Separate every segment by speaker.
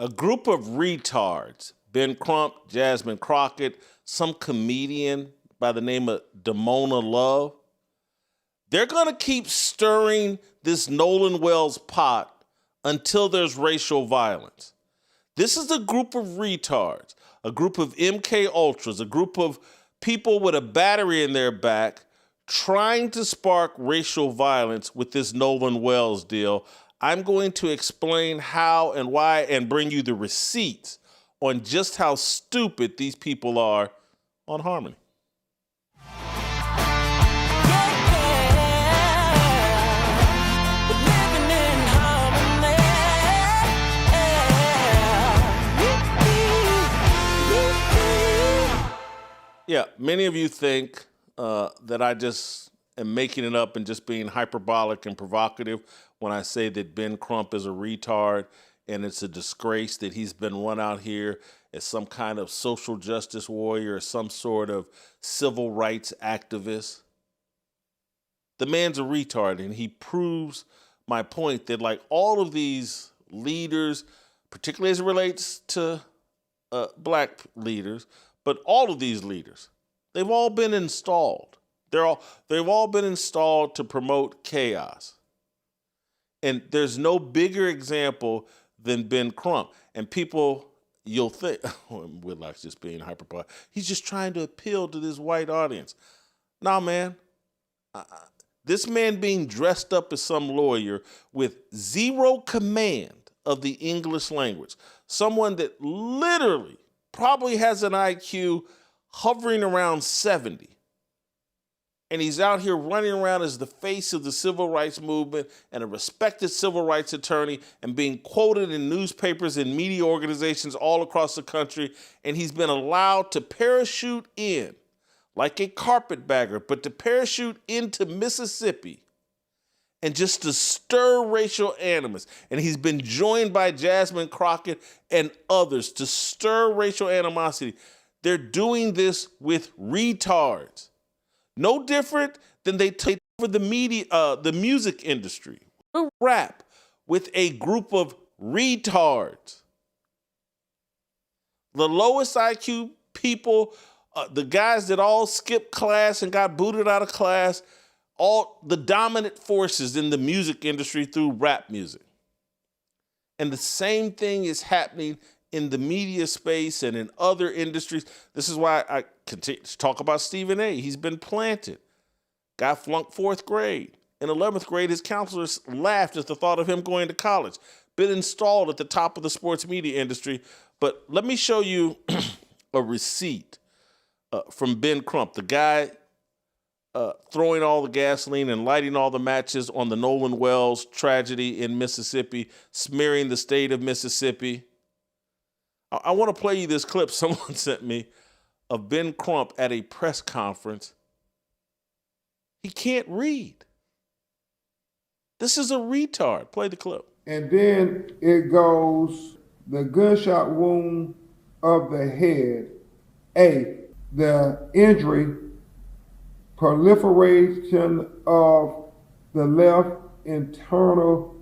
Speaker 1: A group of retards, Ben Crump, Jasmine Crockett, some comedian by the name of Damona Love, they're going to keep stirring this Nolan Wells pot until there's racial violence. This is a group of retards, a group of MK Ultras, a group of people with a battery in their back trying to spark racial violence with this Nolan Wells deal. I'm going to explain how and why and bring you the receipts on just how stupid these people are on Harmony. Yeah, many of you think that I just am making it up and just being hyperbolic and provocative when I say that Ben Crump is a retard and it's a disgrace that he's been run out here as some kind of social justice warrior or some sort of civil rights activist. The man's a retard, and he proves my point that, like, all of these leaders, particularly as it relates to black leaders, but all of these leaders, they've all been installed. They've all been installed to promote chaos. And there's no bigger example than Ben Crump. And people, you'll think, Whitlock's just being hyperbolic. He's just trying to appeal to this white audience. Nah, man. This man being dressed up as some lawyer with zero command of the English language, someone that literally probably has an IQ hovering around 70. And he's out here running around as the face of the civil rights movement and a respected civil rights attorney and being quoted in newspapers and media organizations all across the country. And he's been allowed to parachute in like a carpetbagger, but to parachute into Mississippi and just to stir racial animus. And he's been joined by Jasmine Crockett and others to stir racial animosity. They're doing this with retards. No different than they take over the media, the music industry, rap, with a group of retards. The lowest IQ people, the guys that all skipped class and got booted out of class, all the dominant forces in the music industry through rap music. And the same thing is happening in the media space and in other industries. This is why I continue to talk about Stephen A. He's been planted. Guy flunked 4th grade. In 11th grade, his counselors laughed at the thought of him going to college. Been installed at the top of the sports media industry. But let me show you a receipt from Ben Crump, the guy throwing all the gasoline and lighting all the matches on the Nolan Wells tragedy in Mississippi, smearing the state of Mississippi. I want to play you this clip someone sent me of Ben Crump at a press conference. He can't read. This is a retard. Play the clip.
Speaker 2: And then it goes, the gunshot wound of the head. A, the injury, proliferation of the left internal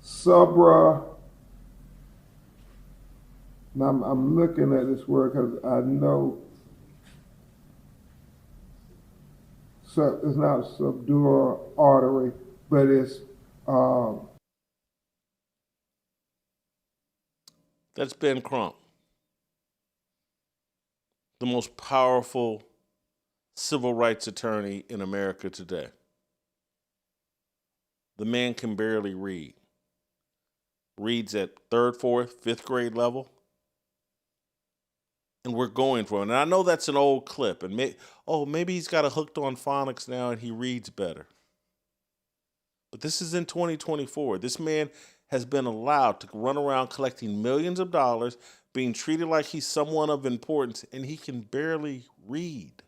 Speaker 2: subra. Now I'm looking at this word because I know it's not subdural artery, but it's
Speaker 1: That's Ben Crump, the most powerful civil rights attorney in America today. The man can barely read. Reads at 3rd, 4th, 5th grade level. And we're going for it. And I know that's an old clip. And maybe he's got a hooked on phonics now and he reads better. But this is in 2024. This man has been allowed to run around collecting millions of dollars, being treated like he's someone of importance, and he can barely read.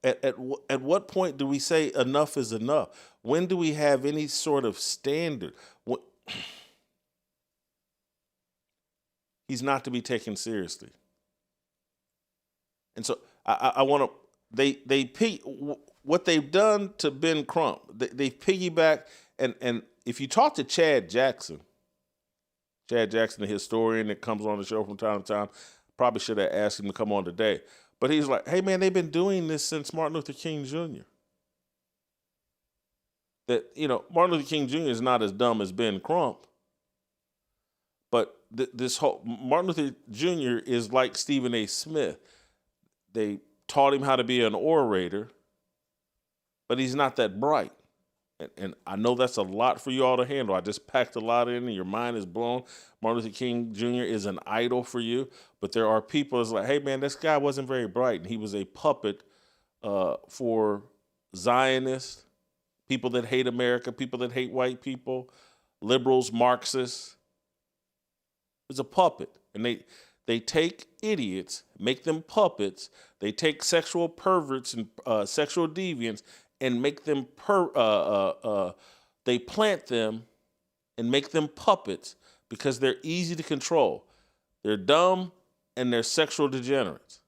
Speaker 1: At what point do we say enough is enough? When do we have any sort of standard? He's not to be taken seriously. And so I want to, what they've done to Ben Crump, they piggyback, and if you talk to Chad Jackson, the historian that comes on the show from time to time, probably should have asked him to come on today. But he's like, hey, man, they've been doing this since Martin Luther King Jr. That, Martin Luther King Jr. is not as dumb as Ben Crump, but this whole Martin Luther Jr. is like Stephen A. Smith. They taught him how to be an orator, but he's not that bright. And I know that's a lot for you all to handle. I just packed a lot in and your mind is blown. Martin Luther King Jr. is an idol for you. But there are people that's like, hey, man, this guy wasn't very bright. And he was a puppet for Zionists, people that hate America, people that hate white people, liberals, Marxists. It's a puppet. And they take idiots, make them puppets. They take sexual perverts and sexual deviants and make them, they plant them and make them puppets because they're easy to control. They're dumb and they're sexual degenerates.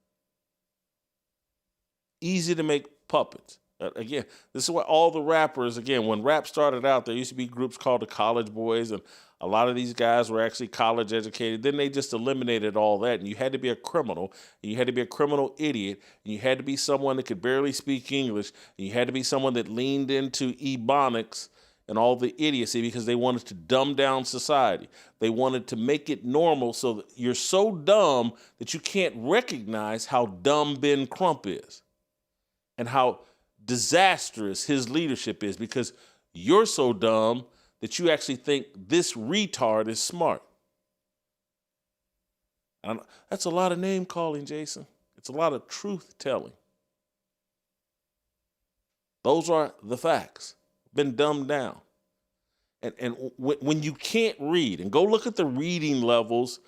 Speaker 1: Easy to make puppets. Again, this is what all the rappers, again, when rap started out, there used to be groups called the College Boys, and a lot of these guys were actually college educated. Then they just eliminated all that, and you had to be a criminal, and you had to be a criminal idiot, and you had to be someone that could barely speak English, and you had to be someone that leaned into ebonics and all the idiocy because they wanted to dumb down society. They wanted to make it normal so that you're so dumb that you can't recognize how dumb Ben Crump is and how disastrous his leadership is because you're so dumb that you actually think this retard is smart. That's a lot of name calling, Jason. It's a lot of truth telling. Those are the facts. Been dumbed down. And when you can't read, and go look at the reading levels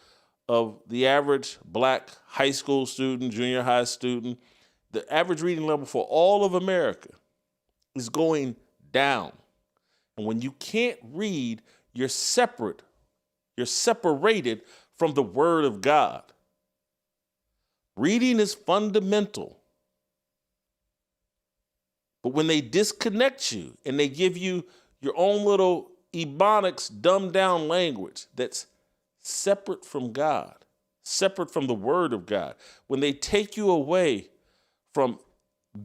Speaker 1: of the average black high school student, junior high student, the average reading level for all of America is going down. And when you can't read, you're separate. You're separated from the Word of God. Reading is fundamental. But when they disconnect you and they give you your own little ebonics, dumbed down language that's separate from God, separate from the Word of God, when they take you away from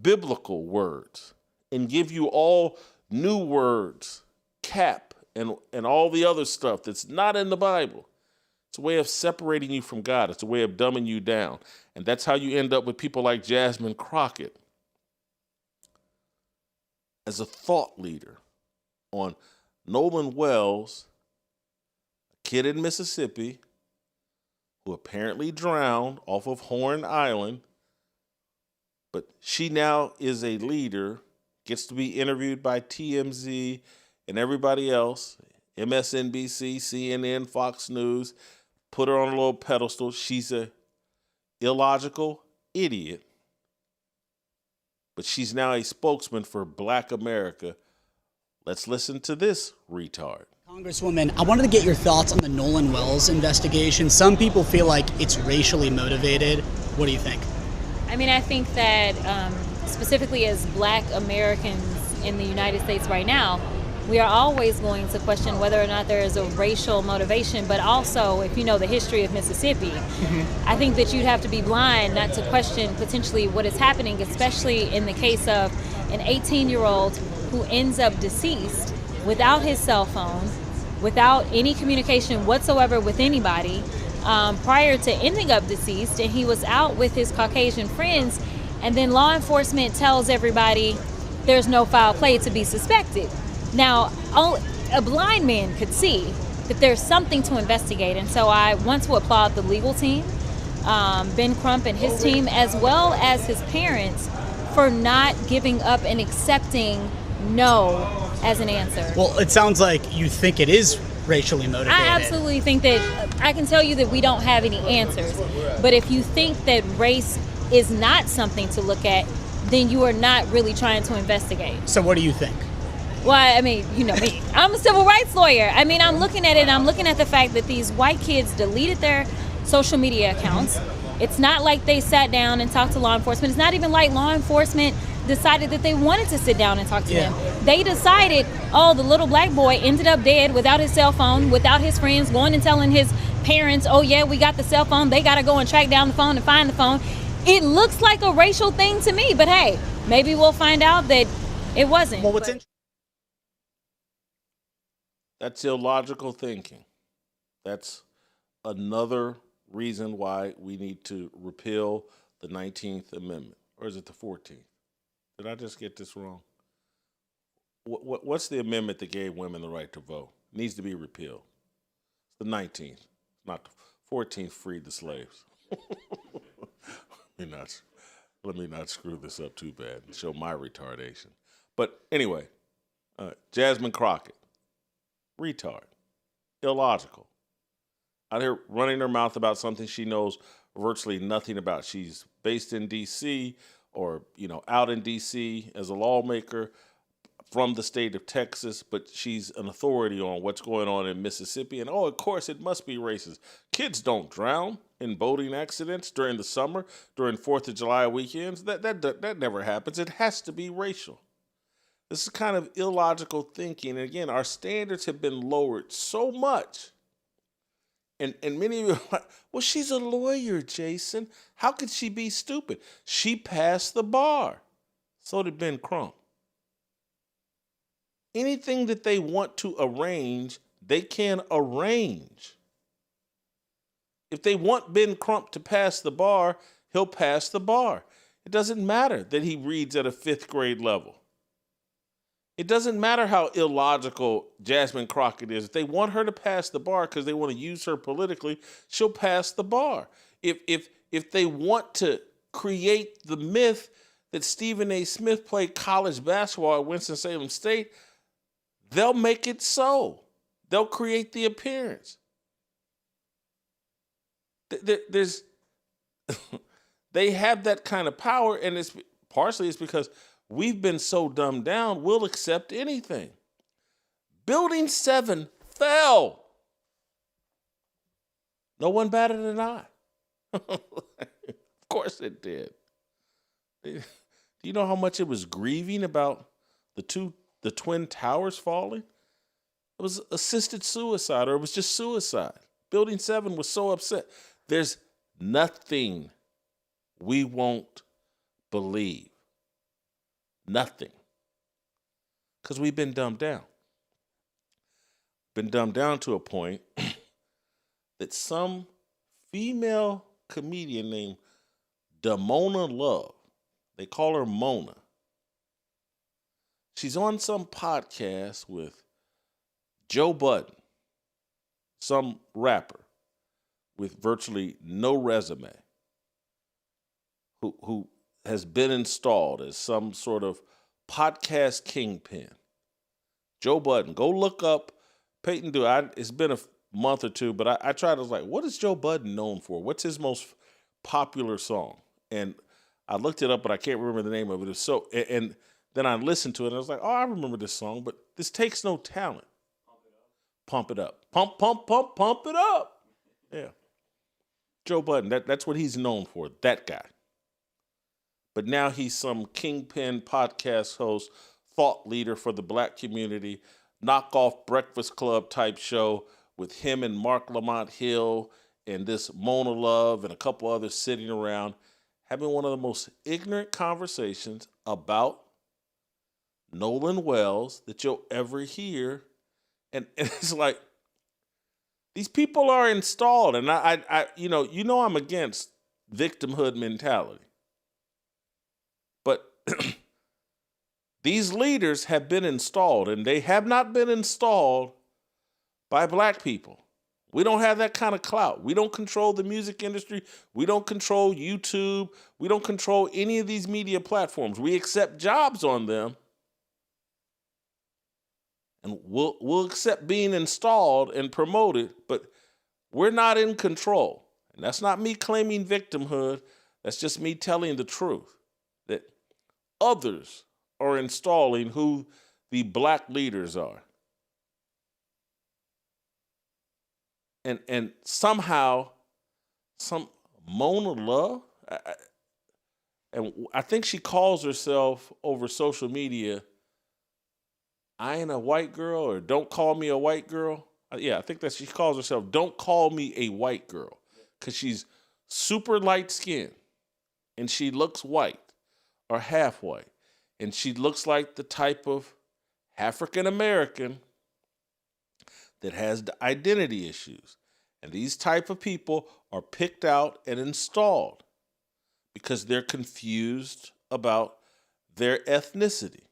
Speaker 1: biblical words and give you all new words, cap, and all the other stuff that's not in the Bible. It's a way of separating you from God. It's a way of dumbing you down. And that's how you end up with people like Jasmine Crockett as a thought leader on Nolan Wells, a kid in Mississippi who apparently drowned off of Horn Island. But she now is a leader, gets to be interviewed by TMZ and everybody else, MSNBC, CNN, Fox News, put her on a little pedestal. She's a illogical idiot, but she's now a spokesman for Black America. Let's listen to this retard.
Speaker 3: Congresswoman, I wanted to get your thoughts on the Nolan Wells investigation. Some people feel like it's racially motivated. What do you think?
Speaker 4: I mean, I think that specifically as Black Americans in the United States right now, we are always going to question whether or not there is a racial motivation, but also if you know the history of Mississippi, I think that you'd have to be blind not to question potentially what is happening, especially in the case of an 18-year-old who ends up deceased without his cell phone, without any communication whatsoever with anybody, prior to ending up deceased, and he was out with his Caucasian friends, and then law enforcement tells everybody there's no foul play to be suspected. Now, a blind man could see that there's something to investigate, and so I want to applaud the legal team, Ben Crump and his team, as well as his parents, for not giving up and accepting no as an answer.
Speaker 3: Well, it sounds like you think it is racially motivated.
Speaker 4: I absolutely think that, I can tell you that we don't have any answers, but if you think that race is not something to look at, then you are not really trying to investigate.
Speaker 3: So what do you think?
Speaker 4: Well, I mean, you know me. I'm a civil rights lawyer. I mean, I'm looking at it, and I'm looking at the fact that these white kids deleted their social media accounts. It's not like they sat down and talked to law enforcement. It's not even like law enforcement decided that they wanted to sit down and talk to him. They decided, oh, the little black boy ended up dead without his cell phone, without his friends, going and telling his parents, oh yeah, we got the cell phone. They got to go and track down the phone and find the phone. It looks like a racial thing to me, but hey, maybe we'll find out that it wasn't.
Speaker 3: Well, what's
Speaker 1: That's illogical thinking. That's another reason why we need to repeal the 19th Amendment. Or is it the 14th? Did I just get this wrong? What's the amendment that gave women the right to vote? It needs to be repealed. The 19th, not the 14th, freed the slaves. Let me not screw this up too bad and show my retardation. But anyway, Jasmine Crockett, retard, illogical. Out here running her mouth about something she knows virtually nothing about. She's based in D.C. or, out in D.C. as a lawmaker from the state of Texas, but she's an authority on what's going on in Mississippi. And, of course, it must be racist. Kids don't drown in boating accidents during the summer, during 4th of July weekends. That never happens. It has to be racial. This is kind of illogical thinking. And, again, our standards have been lowered so much. And many of you are like, well, she's a lawyer, Jason. How could she be stupid? She passed the bar. So did Ben Crump. Anything that they want to arrange, they can arrange. If they want Ben Crump to pass the bar, he'll pass the bar. It doesn't matter that he reads at a 5th grade level. It doesn't matter how illogical Jasmine Crockett is. If they want her to pass the bar because they want to use her politically, she'll pass the bar. If they want to create the myth that Stephen A. Smith played college basketball at Winston-Salem State, they'll make it so. They'll create the appearance. They have that kind of power, and it's because we've been so dumbed down, we'll accept anything. Building 7 fell. No one batted an eye. Of course it did. Do you know how much it was grieving about the Twin Towers falling? It was assisted suicide, or it was just suicide. Building 7 was so upset. There's nothing we won't believe. Nothing. Because we've been dumbed down. Been dumbed down to a point that some female comedian named Damona Love, they call her Mona. She's on some podcast with Joe Budden, some rapper with virtually no resume, who has been installed as some sort of podcast kingpin. Joe Budden. Go look up Peyton Do. It's been a month or two, but I tried to what is Joe Budden known for? What's his most popular song? And I looked it up, but I can't remember the name of it. And then I listened to it, and I was like, oh, I remember this song, but this takes no talent. Pump it up. Pump, pump, pump, pump it up. Yeah. Joe Budden, that's what he's known for, that guy. But now he's some kingpin podcast host, thought leader for the black community, knockoff Breakfast Club type show with him and Mark Lamont Hill and this Mona Love and a couple others sitting around having one of the most ignorant conversations about Nolan Wells that you'll ever hear. And it's like, these people are installed. And I I'm against victimhood mentality. But these leaders have been installed, and they have not been installed by black people. We don't have that kind of clout. We don't control the music industry. We don't control YouTube. We don't control any of these media platforms. We accept jobs on them. And we'll accept being installed and promoted, but we're not in control. And that's not me claiming victimhood. That's just me telling the truth. That others are installing who the black leaders are. And somehow, some Mona Love, And I think she calls herself over social media, I ain't a white girl, or don't call me a white girl. Yeah, I think that she calls herself don't call me a white girl, because she's super light skinned and she looks white or half white. And she looks like the type of African American that has the identity issues. And these type of people are picked out and installed because they're confused about their ethnicity.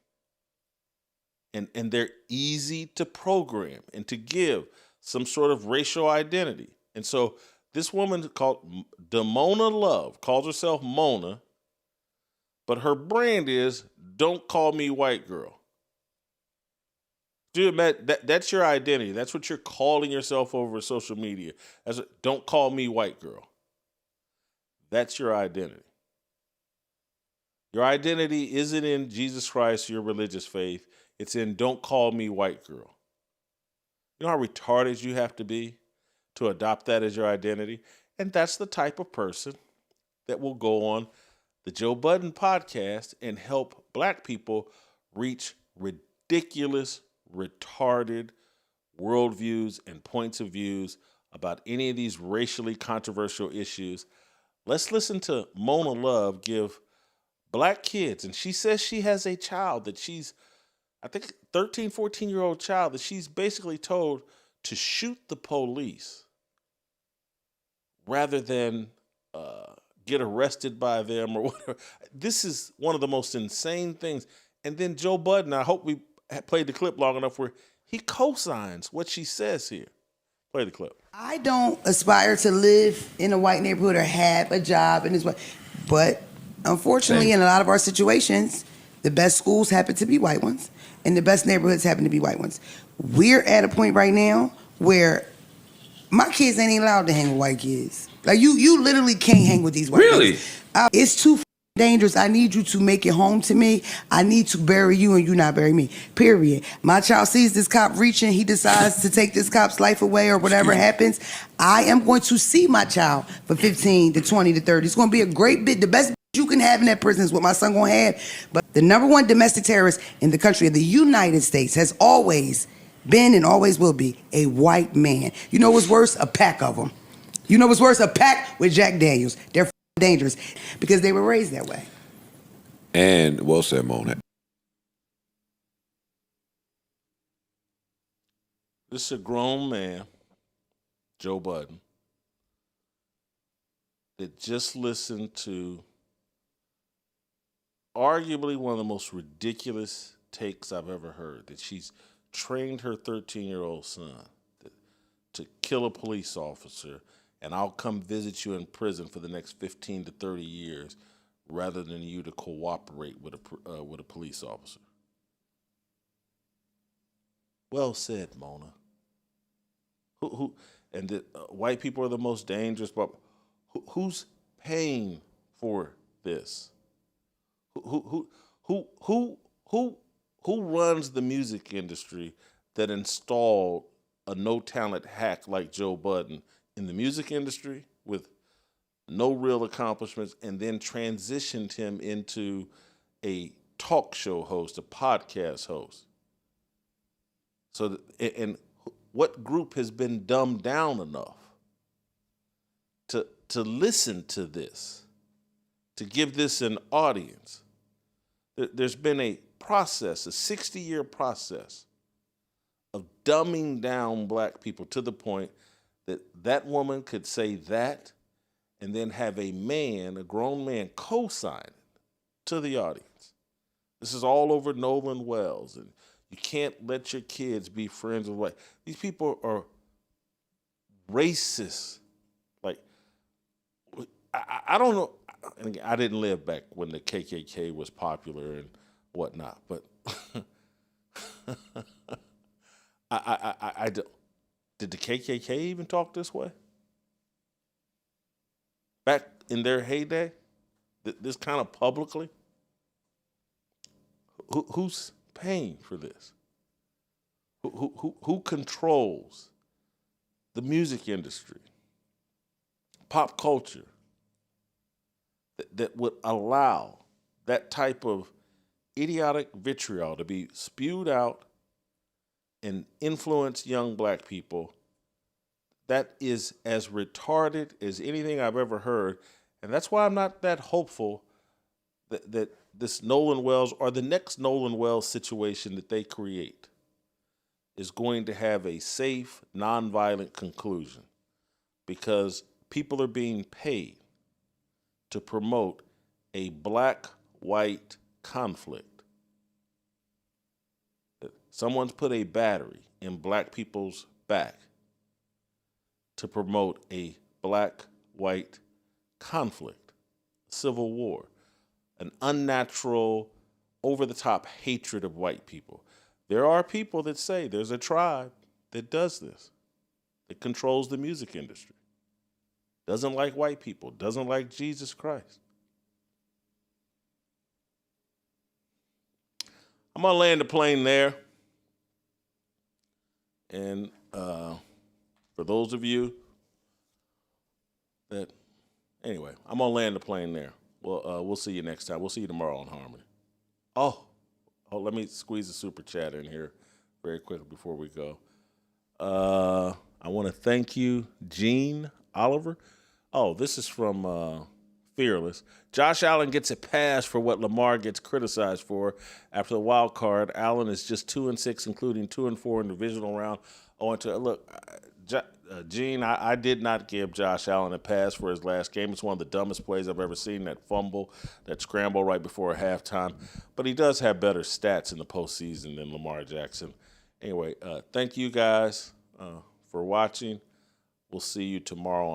Speaker 1: And they're easy to program and to give some sort of racial identity. And so this woman called Damona Love calls herself Mona, but her brand is don't call me white girl. Dude, that's your identity. That's what you're calling yourself over social media. Don't call me white girl. That's your identity. Your identity isn't in Jesus Christ, your religious faith. It's in don't call me white girl. You know how retarded you have to be to adopt that as your identity? And that's the type of person that will go on the Joe Budden podcast and help black people reach ridiculous, retarded worldviews and points of views about any of these racially controversial issues. Let's listen to Mona Love give black kids, and she says she has a child that she's, I think 13, 14-year-old child that she's basically told to shoot the police rather than get arrested by them or whatever. This is one of the most insane things. And then Joe Budden, I hope we played the clip long enough where he co-signs what she says here. Play the clip.
Speaker 5: I don't aspire to live in a white neighborhood or have a job in this way, but unfortunately, in a lot of our situations, the best schools happen to be white ones, and the best neighborhoods happen to be white ones. We're at a point right now where my kids ain't allowed to hang with white kids. Like, you literally can't hang with these white kids. Really? It's too dangerous. I need you to make it home to me. I need to bury you and you not bury me. Period. My child sees this cop reaching. He decides to take this cop's life away or whatever happens. I am going to see my child for 15 to 20 to 30. It's going to be a great bit. The best you can have in that prison is what my son going to have. But the number one domestic terrorist in the country of the United States has always been and always will be a white man. You know what's worse? A pack of them. You know what's worse? A pack with Jack Daniels. They're dangerous because they were raised that way.
Speaker 6: And well said, Mona.
Speaker 1: This is a grown man, Joe Budden, that just listened to arguably one of the most ridiculous takes I've ever heard, that she's trained her 13-year-old son to kill a police officer, and I'll come visit you in prison for the next 15 to 30 years rather than you to cooperate with a police officer. Well said, Mona. And the, white people are the most dangerous, but who's paying for this? Who runs the music industry that installed a no-talent hack like Joe Budden in the music industry with no real accomplishments, and then transitioned him into a talk show host, a podcast host? So, and what group has been dumbed down enough to listen to this, to give this an audience? There's been a process, a 60-year process of dumbing down black people to the point that that woman could say that and then have a man, a grown man, co-sign it to the audience. This is all over Nolan Wells, and you can't let your kids be friends with white. These people are racist. Like, I don't know. And again, I didn't live back when the KKK was popular and whatnot, but I don't. Did the KKK even talk this way? Back in their heyday? This kind of publicly? Who's paying for this? Who controls the music industry, pop culture, that would allow that type of idiotic vitriol to be spewed out and influence young black people, that is as retarded as anything I've ever heard. And that's why I'm not that hopeful that this Nolan Wells or the next Nolan Wells situation that they create is going to have a safe, nonviolent conclusion, because people are being paid to promote a black-white conflict. Someone's put a battery in black people's back to promote a black-white conflict, civil war, an unnatural, over-the-top hatred of white people. There are people that say there's a tribe that does this, that controls the music industry, doesn't like white people, doesn't like Jesus Christ. I'm going to land the plane there. And for those of you that, anyway, I'm going to land the plane there. We'll see you next time. We'll see you tomorrow on Harmony. Oh, let me squeeze a super chat in here very quickly before we go. I want to thank you, Gene Oliver. Oh, this is from Fearless. Josh Allen gets a pass for what Lamar gets criticized for after the wild card. Allen is just 2-6, including 2-4 in the divisional round. Look, Gene, I did not give Josh Allen a pass for his last game. It's one of the dumbest plays I've ever seen, that fumble, that scramble right before halftime. But he does have better stats in the postseason than Lamar Jackson. Anyway, thank you guys for watching. We'll see you tomorrow on